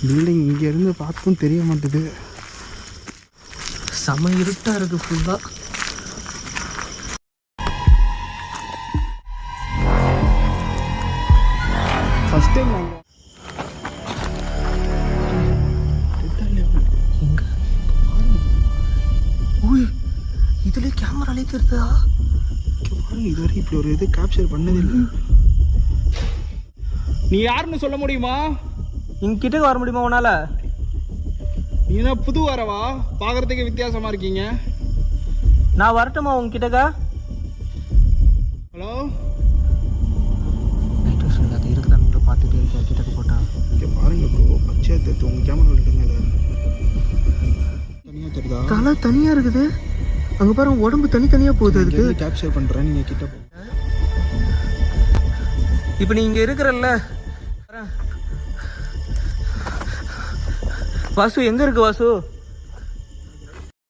Building இங்கேருந்து பார்த்தும் தெரிய மாட்டேது. செம இருட்டாக இருக்குது ஃபுல்லாக. ஃபஸ்ட் டைம் நாங்கள் எங்கே ஓய் இதுலேயே கேமராலே தெரியுதா? பாருங்க, இதுவரை இப்படி ஒரு இது கேப்சர் பண்ணதில்லை. நீ யாருன்னு சொல்ல முடியுமா? இங்கே கிட்டக்கு வர முடியுமா உன்னால? நீ என்ன புது வரவா? பார்க்கறதுக்கு வித்தியாசமா இருக்கீங்க. நான் வரட்டுமா உங்ககிட்டக்கா? ஹலோ, நைட் விஷன் அது இருக்குதான்னு பார்த்துட்டே இருக்கேன். கிட்டக்கு போட்டா இங்கே பாருங்க ப்ரோ, பச்சையாக தெரியுது. உங்கள் கேமரா எடுங்க. தனியாக தெரியுதா? தலை தனியாக இருக்குது. அங்கே பாருங்க, உடம்பு தனித்தனியாக போகுது. அதுக்கு கேப்சர் பண்ணுறேன், நீங்கள் கிட்ட போ. இப்போ நீ இங்கே இருக்கிறல்ல வாசு, எங்கே இருக்கு வாசு?